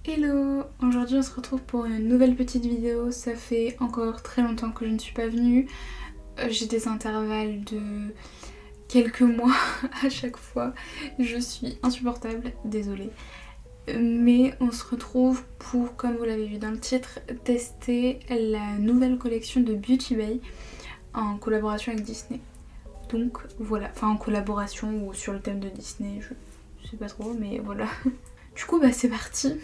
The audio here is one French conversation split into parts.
Hello! Aujourd'hui on se retrouve pour une nouvelle petite vidéo. Ça fait encore très longtemps que je ne suis pas venue. J'ai des intervalles de quelques mois à chaque fois. Je suis insupportable, désolée. Mais on se retrouve pour, comme vous l'avez vu dans le titre, tester la nouvelle collection de Beauty Bay en collaboration avec Disney. Donc voilà, enfin en collaboration ou sur le thème de Disney, je sais pas trop, mais voilà. Du coup bah c'est parti.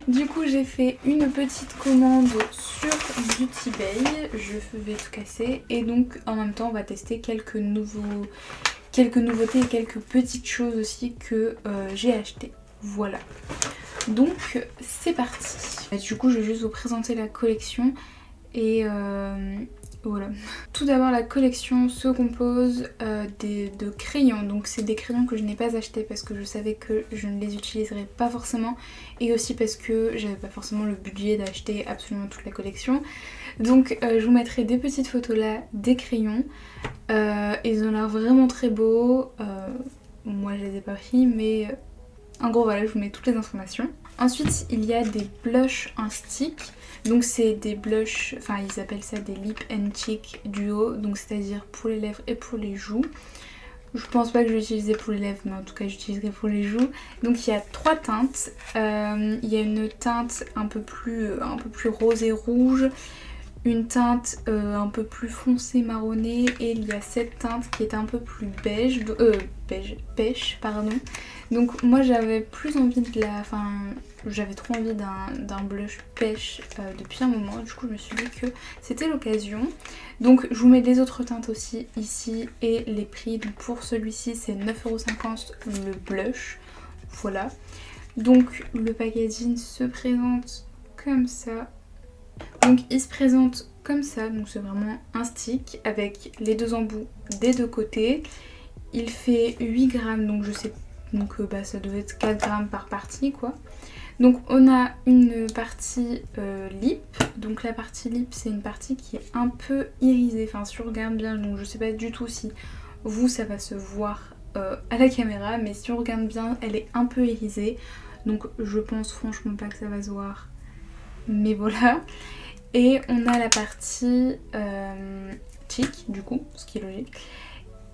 Du coup j'ai fait une petite commande sur Beauty Bay, je vais tout casser et donc en même temps on va tester quelques nouveautés et quelques petites choses aussi que j'ai achetées. Voilà. Donc c'est parti. Du coup je vais juste vous présenter la collection et voilà. Tout d'abord la collection se compose de crayons, donc c'est des crayons que je n'ai pas achetés parce que je savais que je ne les utiliserais pas forcément et aussi parce que j'avais pas forcément le budget d'acheter absolument toute la collection. Donc je vous mettrai des petites photos là des crayons, ils ont l'air vraiment très beaux, moi je les ai pas pris mais en gros voilà je vous mets toutes les informations. Ensuite il y a des blushs en stick. Donc c'est des blushs, enfin ils appellent ça des lip and cheek duo, donc c'est-à-dire pour les lèvres et pour les joues. Je pense pas que je vais utiliser pour les lèvres, mais en tout cas j'utiliserai pour les joues. Donc il y a 3 teintes. Il y a une teinte un peu plus rose et rouge, une teinte un peu plus foncée marronnée et il y a cette teinte qui est un peu plus beige, pêche pardon. Donc moi j'avais plus envie de la... Enfin j'avais trop envie d'un blush pêche depuis un moment, du coup je me suis dit que c'était l'occasion. Donc je vous mets les autres teintes aussi ici et les prix. Donc pour celui-ci c'est 9,50€ le blush, voilà. Donc le packaging se présente comme ça. Donc il se présente comme ça, donc c'est vraiment un stick avec les deux embouts des deux côtés. Il fait 8 grammes, donc je sais, donc ça devait être 4 grammes par partie quoi. Donc on a une partie lip, donc la partie lip c'est une partie qui est un peu irisée, enfin si on regarde bien, donc je sais pas du tout si vous ça va se voir à la caméra, mais si on regarde bien elle est un peu irisée, donc je pense franchement pas que ça va se voir, mais voilà. Et on a la partie cheek du coup, ce qui est logique.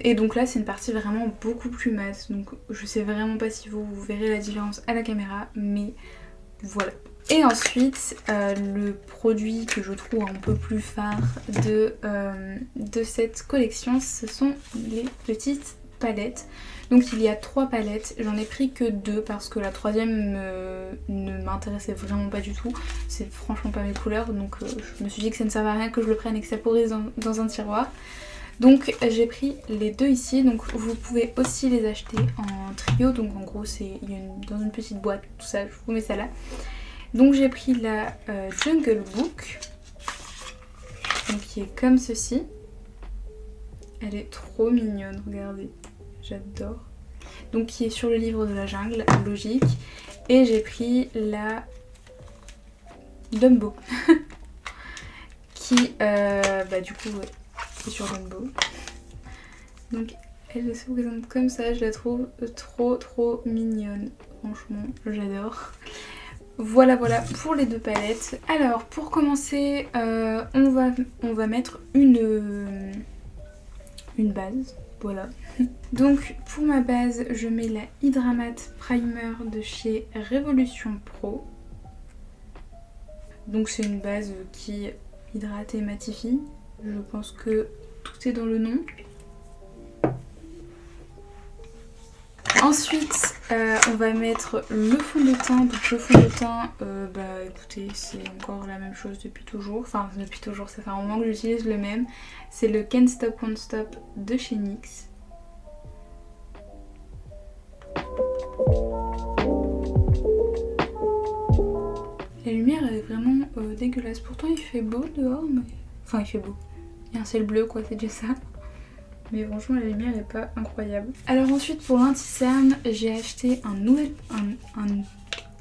Et donc là c'est une partie vraiment beaucoup plus mat, donc je sais vraiment pas si vous verrez la différence à la caméra, mais voilà. Et ensuite le produit que je trouve un peu plus phare de cette collection, ce sont les petites palettes. Donc il y a 3 palettes, j'en ai pris que 2 parce que la troisième ne m'intéressait vraiment pas du tout. C'est franchement pas mes couleurs, donc je me suis dit que ça ne servait à rien que je le prenne et que ça pourrisse dans un tiroir. Donc j'ai pris les 2 ici, donc vous pouvez aussi les acheter en trio, donc en gros c'est dans une petite boîte, tout ça, je vous mets ça là. Donc j'ai pris la Jungle Book, donc qui est comme ceci. Elle est trop mignonne, regardez, j'adore. Donc qui est sur le livre de la jungle, logique. Et j'ai pris la Dumbo, qui du coup ouais, est sur Dumbo. Donc elle se présente comme ça, je la trouve trop mignonne, franchement j'adore. Voilà pour les 2 palettes. Alors pour commencer on va mettre une base, voilà. Donc pour ma base je mets la Hydramat Primer de chez Révolution Pro. Donc c'est une base qui hydrate et matifie, je pense que tout est dans le nom. Ensuite on va mettre le fond de teint. Donc le fond de teint écoutez c'est encore la même chose depuis toujours. Enfin depuis toujours, ça fait un moment que j'utilise le même. C'est le Can't Stop Won't Stop de chez NYX. La lumière elle est vraiment dégueulasse. Pourtant il fait beau dehors, mais... Enfin il fait beau. Il y a un ciel bleu quoi, c'est déjà ça. Mais franchement la lumière est pas incroyable. Alors ensuite pour l'anti-cerne j'ai acheté un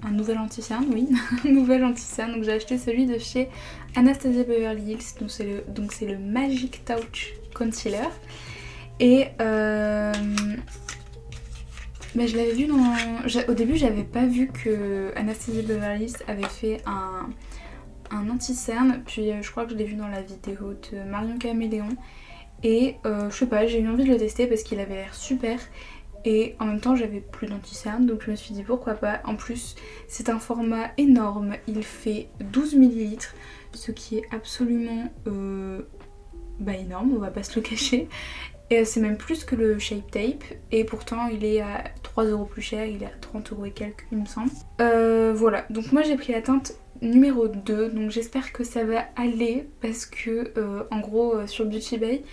un nouvel anti-cerne, oui, un nouvel anti-cerne. Donc j'ai acheté celui de chez Anastasia Beverly Hills, donc c'est le Magic Touch Concealer. Et bah, je l'avais vu dans... Au début j'avais pas vu que Anastasia Beverly Hills avait fait un anti-cerne, puis je crois que je l'ai vu dans la vidéo de Marion Caméléon. Et je sais pas, j'ai eu envie de le tester parce qu'il avait l'air super. Et en même temps j'avais plus d'anti-cerne, donc je me suis dit pourquoi pas. En plus c'est un format énorme, il fait 12 ml, ce qui est absolument énorme, on va pas se le cacher. Et c'est même plus que le Shape Tape, et pourtant il est à 3€ plus cher, il est à 30€ et quelques il me semble. Voilà, donc moi j'ai pris la teinte numéro 2, donc j'espère que ça va aller parce que en gros sur Beauty Bay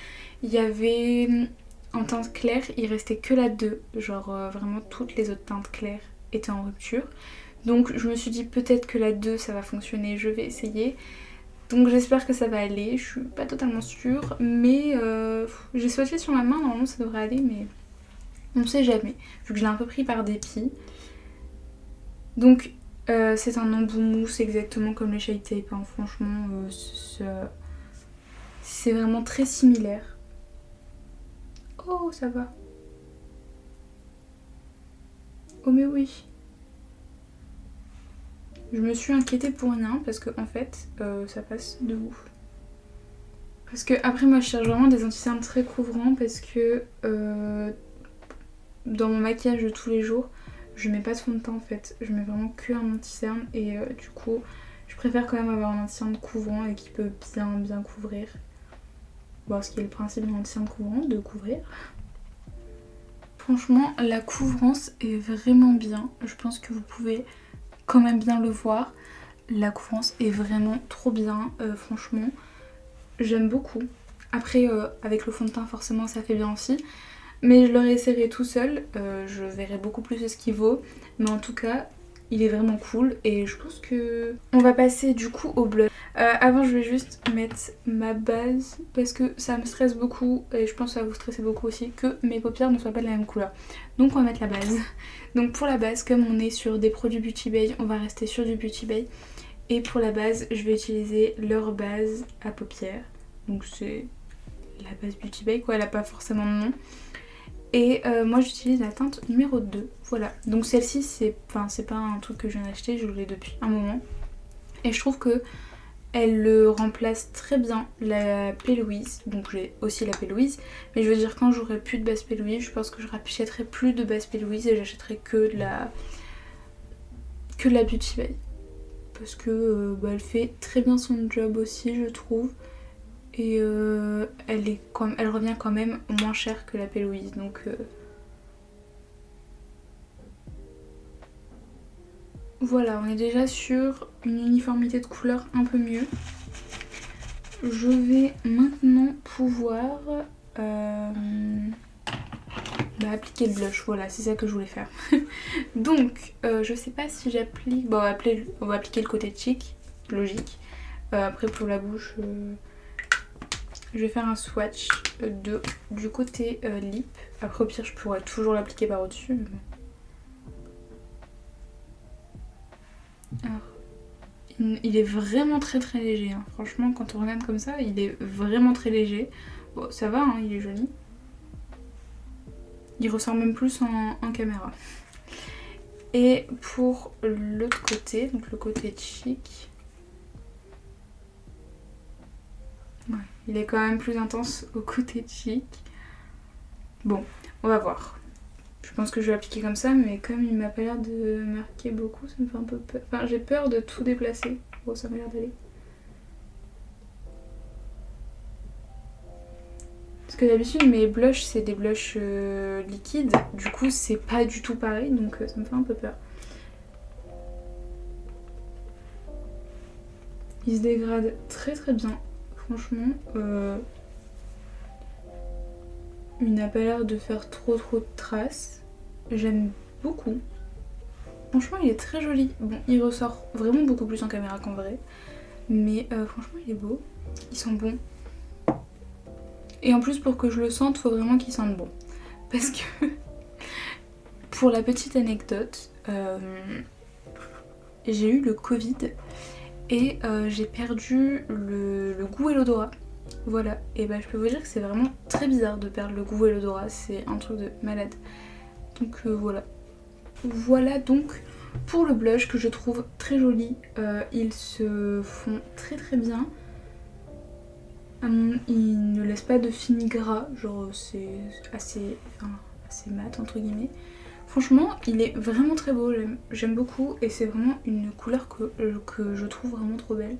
il y avait en teinte claire, il restait que la 2, genre vraiment toutes les autres teintes claires étaient en rupture. Donc je me suis dit peut-être que la 2 ça va fonctionner, je vais essayer. Donc j'espère que ça va aller, je suis pas totalement sûre, mais j'ai swatché sur ma main, normalement ça devrait aller, mais on sait jamais, vu que je l'ai un peu pris par dépit. Donc c'est un embout mousse exactement comme les Shape Tape, hein. Franchement c'est vraiment très similaire. Oh ça va. Oh mais oui. Je me suis inquiétée pour rien parce que en fait ça passe de ouf. Parce que après moi je cherche vraiment des anti-cernes très couvrants parce que dans mon maquillage de tous les jours je mets pas de fond de teint en fait. Je mets vraiment que un anti-cerne et du coup je préfère quand même avoir un anti-cerne couvrant et qui peut bien couvrir. Bon, ce qui est le principe d'un anti-cerne couvrant, de couvrir. Franchement la couvrance est vraiment bien. Je pense que vous pouvez quand même bien le voir. La couvrance est vraiment trop bien, franchement. J'aime beaucoup. Après avec le fond de teint forcément ça fait bien aussi. Mais je l'aurais essayé tout seul, je verrai beaucoup plus ce qu'il vaut. Mais en tout cas il est vraiment cool et je pense que... On va passer du coup au blush. Avant je vais juste mettre ma base parce que ça me stresse beaucoup et je pense que ça va vous stresser beaucoup aussi que mes paupières ne soient pas de la même couleur. Donc on va mettre la base. Donc pour la base, comme on est sur des produits Beauty Bay, on va rester sur du Beauty Bay. Et pour la base je vais utiliser leur base à paupières. Donc c'est la base Beauty Bay quoi, elle a pas forcément de nom. Et moi j'utilise la teinte numéro 2, voilà. Donc celle-ci c'est pas un truc que je viens d'acheter, je l'ai depuis un moment. Et je trouve que elle le remplace très bien la P. Louise. Donc j'ai aussi la P. Louise. Mais je veux dire quand j'aurai plus de base P. Louise, je pense que je rachèterai plus de base P. Louise et j'achèterai que de la Beauty Bay. Parce que elle fait très bien son job aussi je trouve. Et elle revient quand même moins cher que la P. Louise, donc voilà, on est déjà sur une uniformité de couleur un peu mieux. Je vais maintenant pouvoir appliquer le blush, voilà, c'est ça que je voulais faire. Donc je sais pas si j'applique, bon on va appliquer le côté cheek, logique. Après pour la bouche... Je vais faire un swatch du côté lip. Après au pire je pourrais toujours l'appliquer par au-dessus. Mais bon. Alors, il est vraiment très léger. Hein. Franchement quand on regarde comme ça, il est vraiment très léger. Bon ça va, hein, il est joli. Il ressort même plus en caméra. Et pour l'autre côté, donc le côté cheek... Ouais, il est quand même plus intense au côté cheek. Bon, on va voir. Je pense que je vais appliquer comme ça, mais comme il m'a pas l'air de marquer beaucoup, ça me fait un peu peur. Enfin, j'ai peur de tout déplacer. Bon, ça m'a l'air d'aller. Parce que d'habitude, mes blushs, c'est des blushs liquides. Du coup, c'est pas du tout pareil, donc ça me fait un peu peur. Il se dégrade très bien. Franchement, il n'a pas l'air de faire trop de traces. J'aime beaucoup. Franchement, il est très joli. Bon, il ressort vraiment beaucoup plus en caméra qu'en vrai. Mais franchement, il est beau. Il sent bon. Et en plus, pour que je le sente, faut vraiment qu'il sente bon. Parce que, pour la petite anecdote, j'ai eu le Covid et j'ai perdu le goût et l'odorat. Voilà, et bah je peux vous dire que c'est vraiment très bizarre de perdre le goût et l'odorat, c'est un truc de malade. Donc voilà. Voilà donc pour le blush que je trouve très joli. Ils se font très bien. Ils ne laissent pas de fini gras, genre c'est assez mat entre guillemets. Franchement, il est vraiment très beau, j'aime beaucoup et c'est vraiment une couleur que je trouve vraiment trop belle.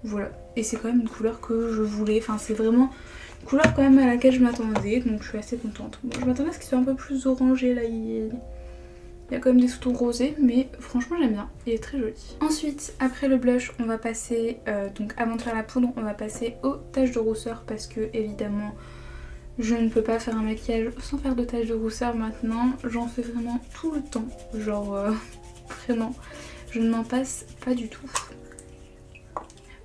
Voilà, et c'est quand même une couleur que je voulais, enfin c'est vraiment une couleur quand même à laquelle je m'attendais, donc je suis assez contente. Bon, je m'attendais à ce qu'il soit un peu plus orangé là, il y a quand même des sous-tons rosés, mais franchement j'aime bien, il est très joli. Ensuite, après le blush, on va passer, donc avant de faire la poudre, on va passer aux taches de rousseur parce que évidemment je ne peux pas faire un maquillage sans faire de taches de rousseur maintenant, j'en fais vraiment tout le temps, genre vraiment, je ne m'en passe pas du tout.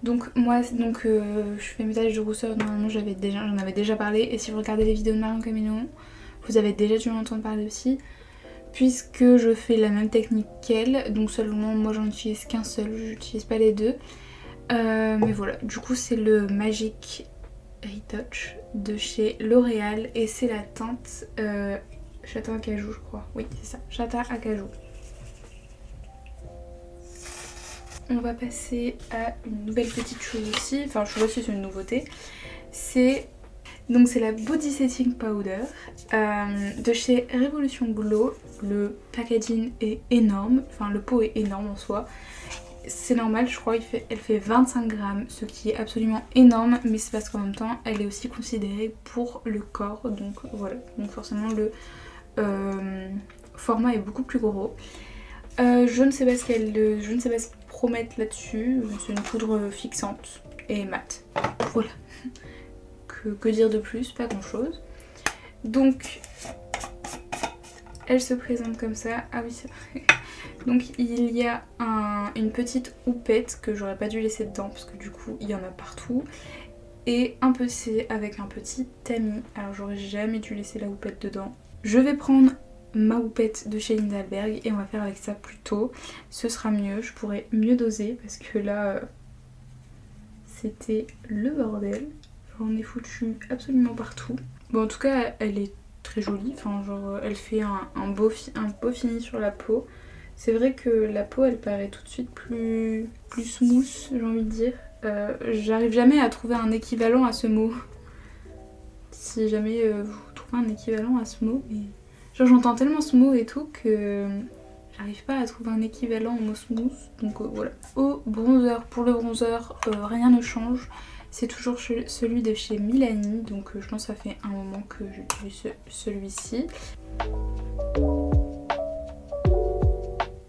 Donc moi je fais mes taches de rousseur, normalement j'en avais déjà parlé, et si vous regardez les vidéos de Marion Caméléon, vous avez déjà dû en entendre parler aussi, puisque je fais la même technique qu'elle, donc seulement moi j'en utilise qu'un seul, j'utilise pas les deux. Mais voilà, du coup c'est le Magic Retouch de chez L'Oréal et c'est la teinte châtain acajou je crois, oui c'est ça, châtain acajou. On va passer à une nouvelle petite chose aussi, enfin je sais pas si c'est une nouveauté, c'est la Body Setting Powder de chez Révolution Glow. Le packaging est énorme, enfin le pot est énorme en soi. C'est normal, je crois, elle fait 25 grammes, ce qui est absolument énorme, mais c'est parce qu'en même temps elle est aussi considérée pour le corps, donc voilà, donc forcément le format est beaucoup plus gros. Je ne sais pas ce qu'ils promettent là-dessus, c'est une poudre fixante et mate, voilà. Que dire de plus, pas grand chose. Donc elle se présente comme ça, ah oui c'est vrai. Donc il y a une petite houppette que j'aurais pas dû laisser dedans parce que du coup il y en a partout. Et un PC avec un petit tamis, alors j'aurais jamais dû laisser la houppette dedans. Je vais prendre ma houppette de chez Lindalberg et on va faire avec ça plus tôt. Ce sera mieux, je pourrai mieux doser parce que là c'était le bordel. J'en ai foutu absolument partout. Bon en tout cas elle est très jolie, enfin genre elle fait un beau fini sur la peau. C'est vrai que la peau elle paraît tout de suite plus smooth, j'ai envie de dire. J'arrive jamais à trouver un équivalent à ce mot. Si jamais vous trouvez un équivalent à ce mot, mais genre j'entends tellement ce mot et tout que j'arrive pas à trouver un équivalent au mot smooth, donc voilà. Au bronzer, pour le bronzer, rien ne change. C'est toujours celui de chez Milani, donc je pense que ça fait un moment que j'utilise celui-ci.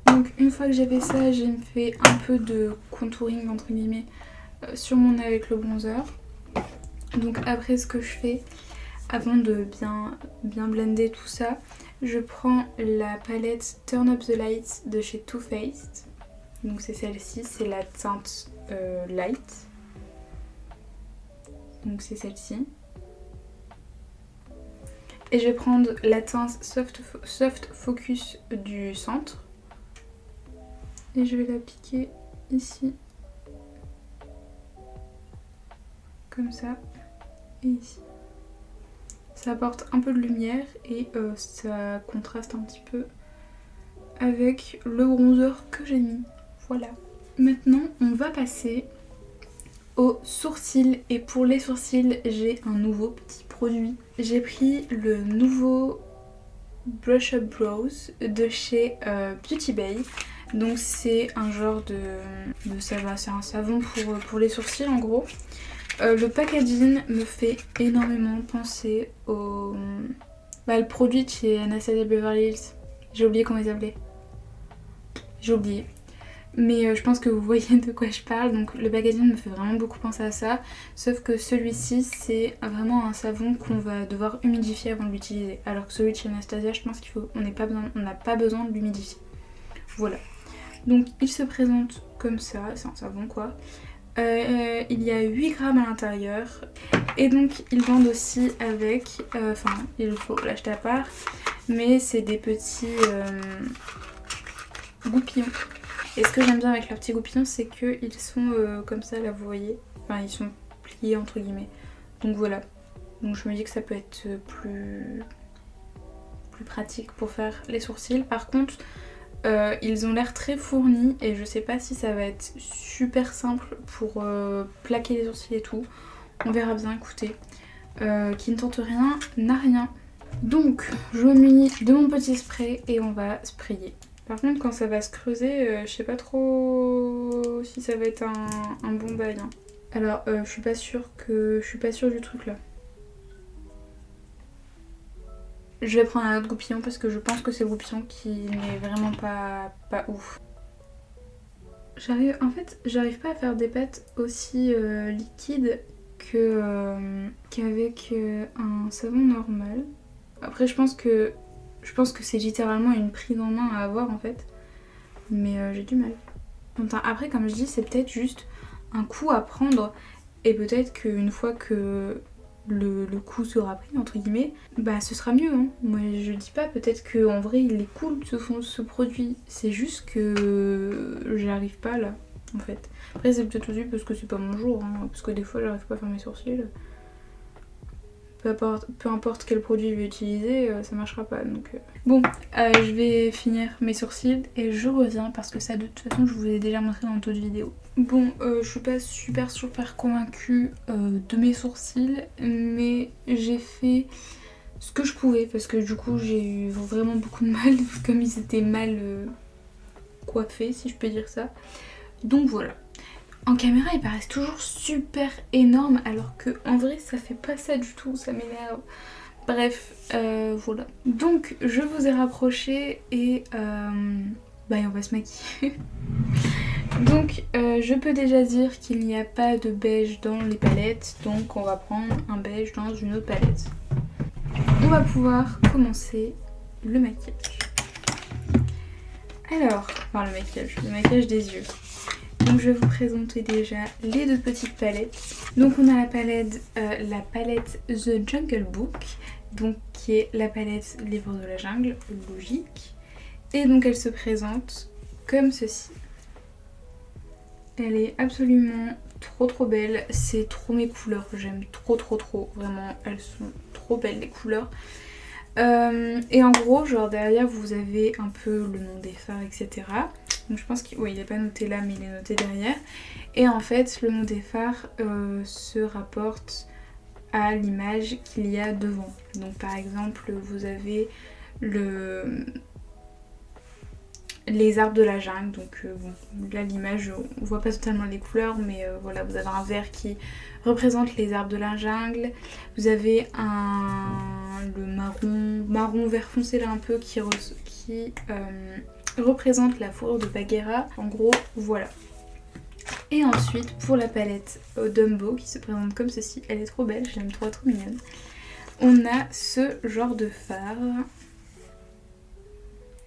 Donc une fois que j'ai fait ça, j'ai fait un peu de contouring entre guillemets sur mon nez avec le bronzer. Donc après ce que je fais, avant de bien blender tout ça, je prends la palette Turn Up the Light de chez Too Faced. Donc c'est celle-ci, c'est la teinte light. Donc c'est celle-ci. Et je vais prendre la teinte Soft Focus du centre. Et je vais l'appliquer ici. Comme ça. Et ici. Ça apporte un peu de lumière et ça contraste un petit peu avec le bronzer que j'ai mis. Voilà. Maintenant, on va passer aux sourcils. Et pour les sourcils, j'ai un nouveau petit produit. J'ai pris le nouveau Brush Up Brows de chez Beauty Bay. Donc c'est un genre de savon, c'est un savon pour les sourcils en gros. Le packaging me fait énormément penser au le produit de chez Anastasia Beverly Hills. J'ai oublié comment il s'appelait. J'ai oublié. Mais je pense que vous voyez de quoi je parle. Donc le packaging me fait vraiment beaucoup penser à ça. Sauf que celui-ci c'est vraiment un savon qu'on va devoir humidifier avant de l'utiliser. Alors que celui de chez Anastasia, je pense qu'on n'a pas besoin de l'humidifier. Voilà. Donc il se présente comme ça, c'est un savon quoi. Il y a 8 grammes à l'intérieur. Et donc ils vendent aussi avec, il faut l'acheter à part, mais c'est des petits goupillons. Et ce que j'aime bien avec leurs petits goupillons, c'est qu'ils sont comme ça, là vous voyez. Enfin ils sont pliés entre guillemets. Donc voilà. Donc je me dis que ça peut être plus pratique pour faire les sourcils. Par contre, ils ont l'air très fournis et je sais pas si ça va être super simple pour plaquer les sourcils et tout. On verra bien, écoutez. Qui ne tente rien, n'a rien. Donc, je me munis de mon petit spray et on va sprayer. Par contre, quand ça va se creuser, je sais pas trop si ça va être un bon bail. Hein. Alors, je suis pas sûre du truc là. Je vais prendre un autre goupillon parce que je pense que c'est le goupillon qui n'est vraiment pas ouf. J'arrive pas à faire des pâtes aussi liquides qu'avec un savon normal. Après, je pense que c'est littéralement une prise en main à avoir en fait. Mais j'ai du mal. Enfin, après, comme je dis, c'est peut-être juste un coup à prendre. Et peut-être qu'une fois que le coup sera pris, entre guillemets, bah ce sera mieux. Hein. Moi, je dis pas, peut-être qu'en vrai, il est cool ce produit. C'est juste que j'arrive pas là, en fait. Après, c'est peut-être aussi parce que c'est pas mon jour. Hein, parce que des fois, j'arrive pas à faire mes sourcils. Peu importe quel produit je vais utiliser, ça marchera pas. Donc, Bon, je vais finir mes sourcils et je reviens parce que ça de toute façon je vous ai déjà montré dans d'autres vidéos. Bon, je suis pas super convaincue de mes sourcils, mais j'ai fait ce que je pouvais parce que du coup j'ai eu vraiment beaucoup de mal comme ils étaient mal coiffés, si je peux dire ça. Donc voilà. En caméra, ils paraissent toujours super énormes alors que en vrai, ça fait pas ça du tout, ça m'énerve. Bref, voilà. Donc, je vous ai rapproché et on va se maquiller. Donc, je peux déjà dire qu'il n'y a pas de beige dans les palettes, donc on va prendre un beige dans une autre palette. On va pouvoir commencer le maquillage. Alors, le maquillage des yeux. Donc je vais vous présenter déjà les deux petites palettes. Donc on a la palette The Jungle Book, donc qui est la palette Livre de la jungle, logique. Et donc elle se présente comme ceci. Elle est absolument trop belle, c'est trop mes couleurs, j'aime trop, vraiment elles sont trop belles les couleurs. Et en gros, genre derrière vous avez un peu le nom des fards, etc. Donc je pense qu'il n'est pas noté là, mais il est noté derrière. Et en fait, le nom des fards se rapporte à l'image qu'il y a devant. Donc par exemple, vous avez les arbres de la jungle. Donc là, l'image, on voit pas totalement les couleurs, mais voilà, vous avez un vert qui représente les arbres de la jungle. Vous avez le marron vert foncé là un peu qui représente la fourrure de Bagheera. En gros, voilà. Et ensuite, pour la palette Dumbo qui se présente comme ceci, elle est trop belle, j'aime trop mignonne. On a ce genre de fard.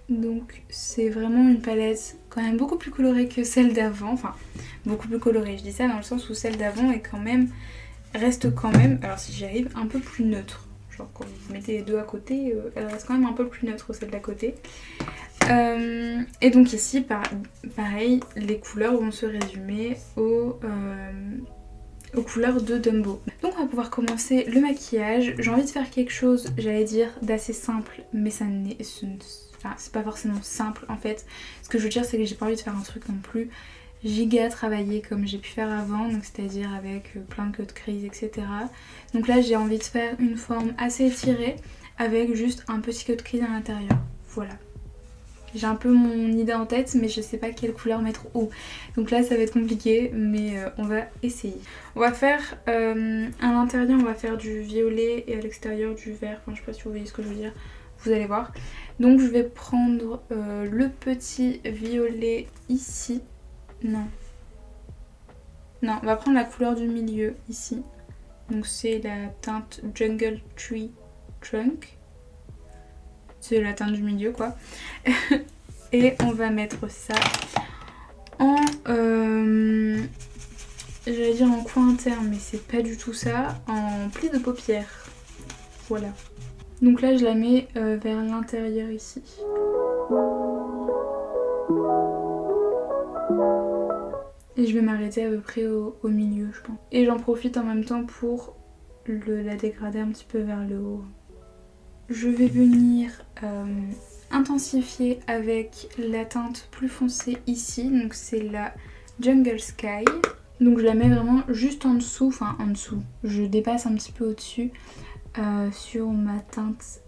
Donc c'est vraiment une palette quand même beaucoup plus colorée que celle d'avant. Enfin, beaucoup plus colorée, je dis ça dans le sens où celle d'avant reste quand même, alors si j'y arrive, un peu plus neutre. Genre quand vous mettez les deux à côté, elle reste quand même un peu plus neutre celle d'à côté. Et donc ici, pareil, les couleurs vont se résumer aux couleurs de Dumbo. Donc on va pouvoir commencer le maquillage. J'ai envie de faire quelque chose, j'allais dire, d'assez simple, mais c'est pas forcément simple en fait. Ce que je veux dire, c'est que j'ai pas envie de faire un truc non plus giga travaillé comme j'ai pu faire avant, donc c'est-à-dire avec plein de cut crease, etc. Donc là, j'ai envie de faire une forme assez étirée avec juste un petit cut crease à l'intérieur. Voilà. J'ai un peu mon idée en tête, mais je sais pas quelle couleur mettre où. Donc là ça va être compliqué, mais on va essayer. On va faire, à l'intérieur on va faire du violet et à l'extérieur du vert. Enfin je sais pas si vous voyez ce que je veux dire, vous allez voir. Donc je vais prendre le petit violet ici. Non, on va prendre la couleur du milieu ici. Donc c'est la teinte Jungle Tree Trunk. C'est la teinte du milieu quoi. Et on va mettre ça en j'allais dire en coin interne, mais c'est pas du tout ça, en pli de paupière. Voilà. Donc là je la mets vers l'intérieur ici. Et je vais m'arrêter à peu près au milieu je pense. Et j'en profite en même temps pour la dégrader un petit peu vers le haut. Je vais venir intensifier avec la teinte plus foncée ici, donc c'est la Jungle Sky. Donc je la mets vraiment juste en dessous, enfin en dessous, je dépasse un petit peu au-dessus sur ma teinte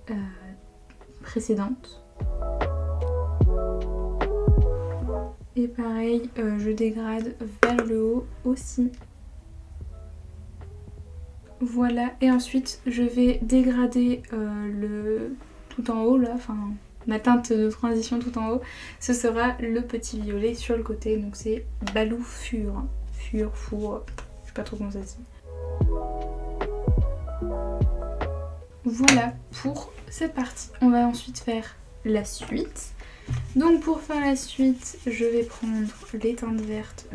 précédente. Et pareil, je dégrade vers le haut aussi. Voilà, et ensuite je vais dégrader le tout en haut là, enfin ma teinte de transition tout en haut, ce sera le petit violet sur le côté, donc c'est Balou Fur, Four, je sais pas trop comment ça se dit. Voilà pour cette partie. On va ensuite faire la suite. Donc pour faire la suite, je vais prendre les teintes vertes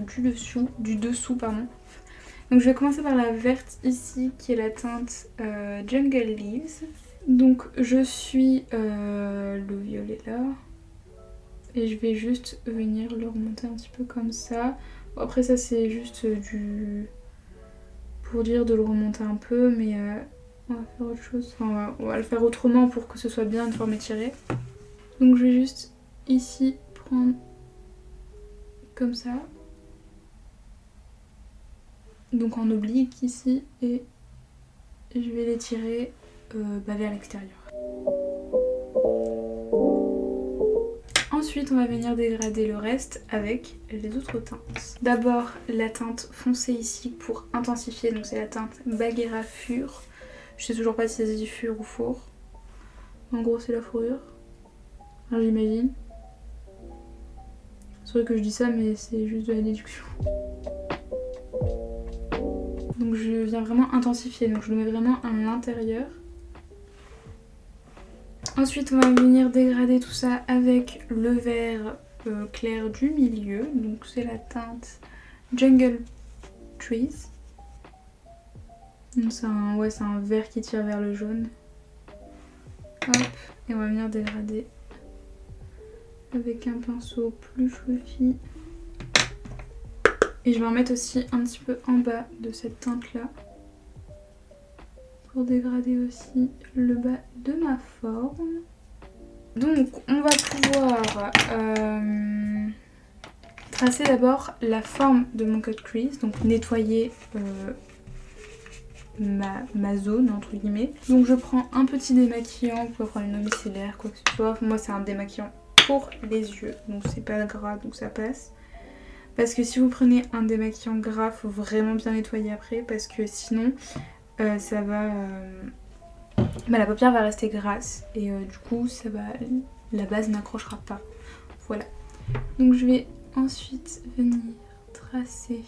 du dessous pardon. Donc je vais commencer par la verte ici qui est la teinte Jungle Leaves. Donc je suis le violet là et je vais juste venir le remonter un petit peu comme ça. Bon, après ça c'est juste pour dire de le remonter un peu, mais on va faire autre chose. Enfin, on va le faire autrement pour que ce soit bien une forme étirée. Donc je vais juste ici prendre comme ça. Donc en oblique ici et je vais l'étirer vers l'extérieur. Ensuite on va venir dégrader le reste avec les autres teintes. D'abord la teinte foncée ici pour intensifier, donc c'est la teinte Bagheera Fur. Je sais toujours pas si ça se dit fur ou four. En gros c'est la fourrure. Enfin, j'imagine. C'est vrai que je dis ça mais c'est juste de la déduction. Donc je viens vraiment intensifier, donc je le mets vraiment à l'intérieur. Ensuite on va venir dégrader tout ça avec le vert clair du milieu. Donc c'est la teinte Jungle Trees. C'est un vert qui tire vers le jaune. Hop, et on va venir dégrader avec un pinceau plus fluffy. Et je vais en mettre aussi un petit peu en bas de cette teinte là. Pour dégrader aussi le bas de ma forme. Donc on va pouvoir tracer d'abord la forme de mon cut crease. Donc nettoyer ma zone entre guillemets. Donc je prends un petit démaquillant, vous pouvez prendre une eau micellaire, quoi que ce soit. Moi c'est un démaquillant pour les yeux, donc c'est pas gras donc ça passe. Parce que si vous prenez un démaquillant gras, faut vraiment bien nettoyer après parce que sinon ça va... la paupière va rester grasse et du coup la base n'accrochera pas. Voilà. Donc je vais ensuite venir tracer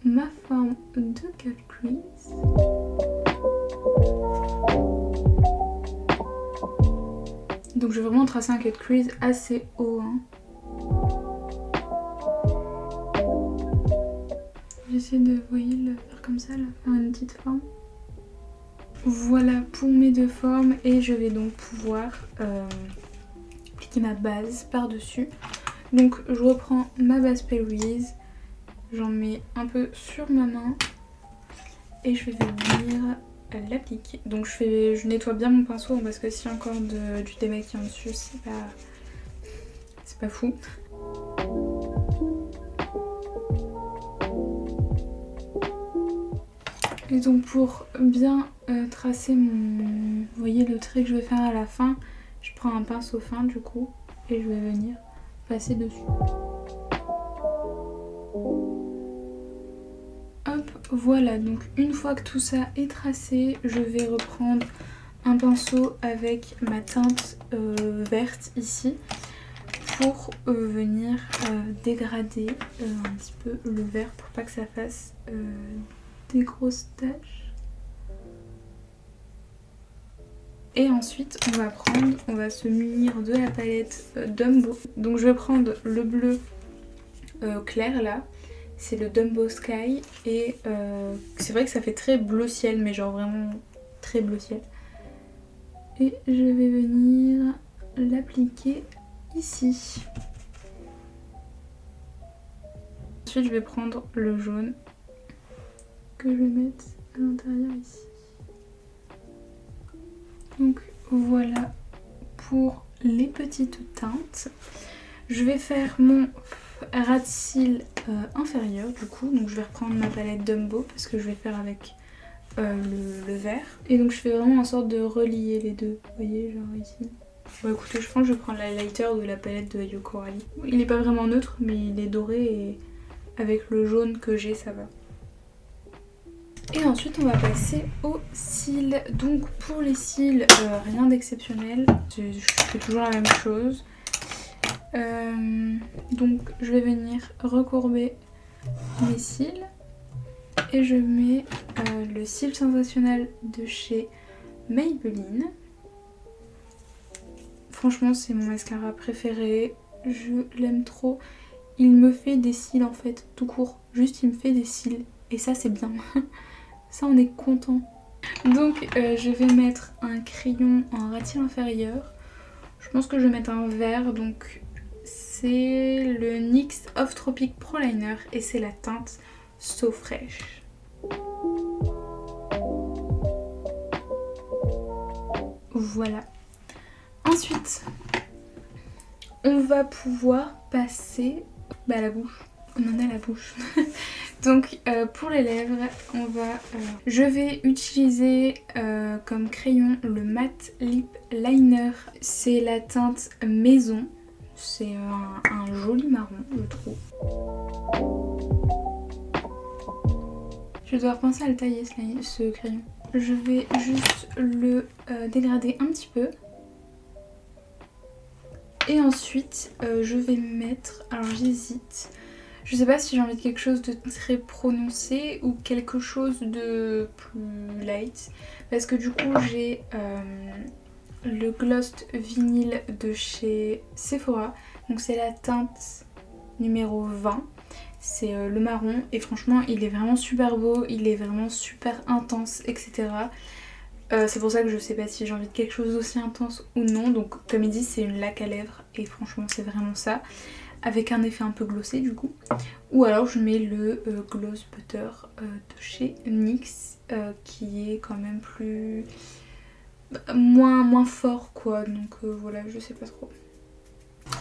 ma forme de cut crease. Donc je vais vraiment tracer un cut crease assez haut. Hein. J'essaie de, vous voyez, le faire comme ça, là, faire une petite forme. Voilà pour mes deux formes et je vais donc pouvoir appliquer ma base par-dessus. Donc je reprends ma base Pale Wiz, j'en mets un peu sur ma main et je vais venir l'appliquer. Donc je nettoie bien mon pinceau parce que s'il y a encore du démaquillant dessus, c'est pas fou. Et donc pour bien tracer vous voyez le trait que je vais faire à la fin, je prends un pinceau fin du coup et je vais venir passer dessus. Hop, voilà, donc une fois que tout ça est tracé, je vais reprendre un pinceau avec ma teinte verte ici pour venir dégrader un petit peu le vert pour pas que ça fasse des grosses taches. Et ensuite on va se munir de la palette Dumbo. Donc je vais prendre le bleu clair là, c'est le Dumbo Sky et c'est vrai que ça fait très bleu ciel mais genre vraiment très bleu ciel. Et je vais venir l'appliquer ici. ensuite je vais prendre le jaune que je vais mettre à l'intérieur ici. Donc voilà pour les petites teintes. Je vais faire mon ras de cils inférieur du coup. Donc je vais reprendre ma palette Dumbo parce que je vais faire avec le vert. Et donc je fais vraiment en sorte de relier les deux. Vous voyez, genre ici. Bon écoutez, je pense que je vais prendre l'highlighter de la palette de Ayo Coralie. Il n'est pas vraiment neutre mais il est doré et avec le jaune que j'ai ça va. Et ensuite on va passer aux cils. Donc pour les cils, rien d'exceptionnel. Je fais toujours la même chose. Donc je vais venir recourber mes cils. Et je mets le cil sensationnel de chez Maybelline. Franchement c'est mon mascara préféré, je l'aime trop. Il me fait des cils en fait, tout court. Juste il me fait des cils et ça c'est bien. Ça on est content. Donc je vais mettre un crayon en ras de cils inférieur. Je pense que je vais mettre un vert, donc c'est le NYX Off Tropic Pro Liner et c'est la teinte So Fresh. Voilà. Ensuite, on va pouvoir passer à la bouche. On en a la bouche. Donc pour les lèvres, je vais utiliser comme crayon le Matte Lip Liner. C'est la teinte Maison. C'est un joli marron, je trouve. Je vais devoir penser à le tailler ce crayon. Je vais juste le dégrader un petit peu. Et ensuite, je vais mettre... Alors j'hésite. Je sais pas si j'ai envie de quelque chose de très prononcé ou quelque chose de plus light. Parce que du coup, j'ai le Glossed Vinyl de chez Sephora. Donc c'est la teinte numéro 20. C'est le marron et franchement il est vraiment super beau, il est vraiment super intense, etc. C'est pour ça que je sais pas si j'ai envie de quelque chose d'aussi intense ou non. Donc comme il dit c'est une laque à lèvres et franchement c'est vraiment ça. Avec un effet un peu glossé du coup. Ou alors je mets le Gloss Butter de chez NYX qui est quand même plus... moins fort quoi. Donc voilà, je sais pas trop.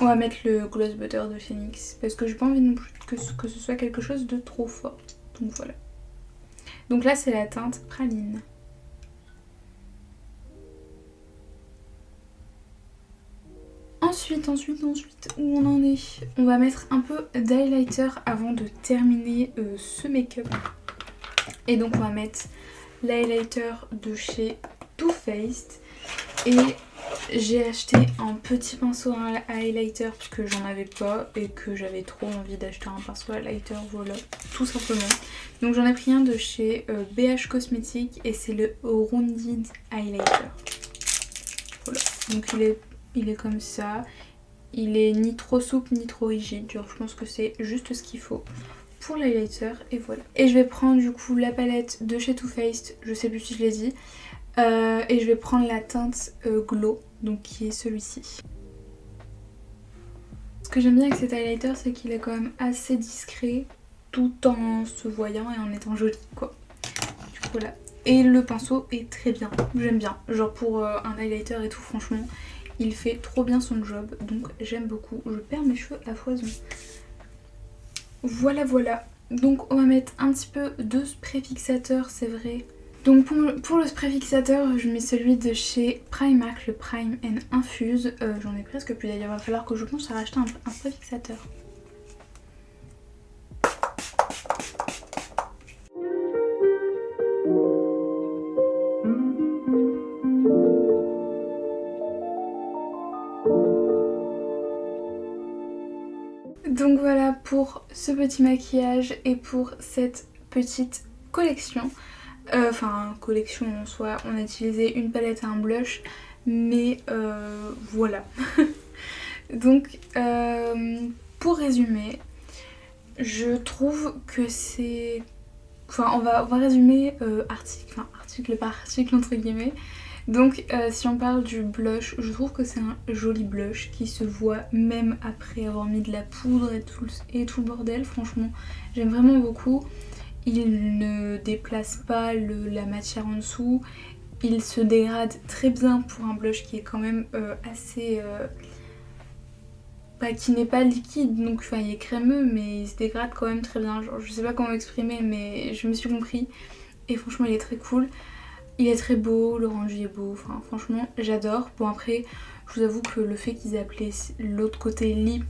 On va mettre le Gloss Butter de chez NYX parce que j'ai pas envie non plus que ce soit quelque chose de trop fort. Donc voilà. Donc là c'est la teinte Praline. Ensuite, où on en est? On va mettre un peu d'highlighter avant de terminer ce make-up. Et donc on va mettre l'highlighter de chez Too Faced. Et j'ai acheté un petit pinceau à highlighter puisque j'en avais pas et que j'avais trop envie d'acheter un pinceau à highlighter, voilà, tout simplement. Donc j'en ai pris un de chez BH Cosmetics et c'est le Rounded Highlighter. Voilà, donc il est comme ça. Il est ni trop souple ni trop rigide, genre je pense que c'est juste ce qu'il faut pour l'highlighter et voilà. Et je vais prendre du coup la palette de chez Too Faced, je sais plus si je l'ai dit. Et je vais prendre la teinte Glow, donc qui est celui-ci. Ce que j'aime bien avec cet highlighter, c'est qu'il est quand même assez discret, tout en se voyant et en étant joli, quoi. Du coup, voilà. Et le pinceau est très bien, j'aime bien. Genre pour un highlighter et tout, franchement, il fait trop bien son job, donc j'aime beaucoup. Je perds mes cheveux à foison. Voilà, voilà. Donc on va mettre un petit peu de spray fixateur, c'est vrai. Donc pour le spray fixateur, je mets celui de chez Primark, le Prime and Infuse. J'en ai presque plus d'ailleurs, il va falloir que je pense à racheter un spray fixateur. Donc voilà pour ce petit maquillage et pour cette petite collection. Enfin collection en soi, on a utilisé une palette et un blush, mais voilà. Donc pour résumer, je trouve que c'est... Enfin on va résumer article par article entre guillemets. Donc si on parle du blush, je trouve que c'est un joli blush qui se voit même après avoir mis de la poudre et tout le bordel. Franchement j'aime vraiment beaucoup. Il ne déplace pas la matière en dessous. Il se dégrade très bien pour un blush qui est quand même assez... qui n'est pas liquide, donc enfin il est crémeux mais il se dégrade quand même très bien. Genre, je sais pas comment exprimer mais je me suis compris. Et franchement il est très cool. Il est très beau, le rendu est beau, enfin franchement j'adore. Bon après je vous avoue que le fait qu'ils aient appelé l'autre côté lip,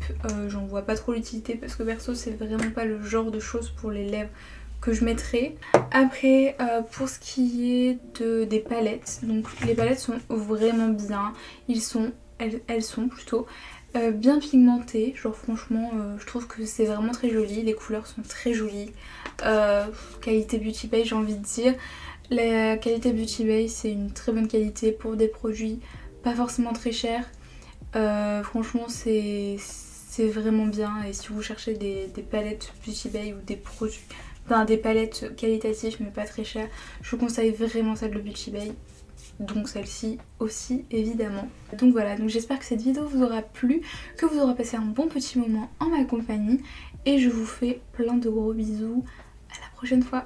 j'en vois pas trop l'utilité parce que perso c'est vraiment pas le genre de choses pour les lèvres que je mettrais. Après pour ce qui est des palettes, donc les palettes sont vraiment bien, elles sont plutôt bien pigmentées, genre franchement je trouve que c'est vraiment très joli, les couleurs sont très jolies, qualité Beauty Bay j'ai envie de dire. La qualité Beauty Bay c'est une très bonne qualité pour des produits pas forcément très chers. Franchement c'est vraiment bien et si vous cherchez des palettes Beauty Bay ou des produits, enfin des palettes qualitatives mais pas très chères, je vous conseille vraiment celle de Beauty Bay. Donc celle-ci aussi évidemment. Donc voilà, donc j'espère que cette vidéo vous aura plu, que vous aurez passé un bon petit moment en ma compagnie et je vous fais plein de gros bisous. À la prochaine fois.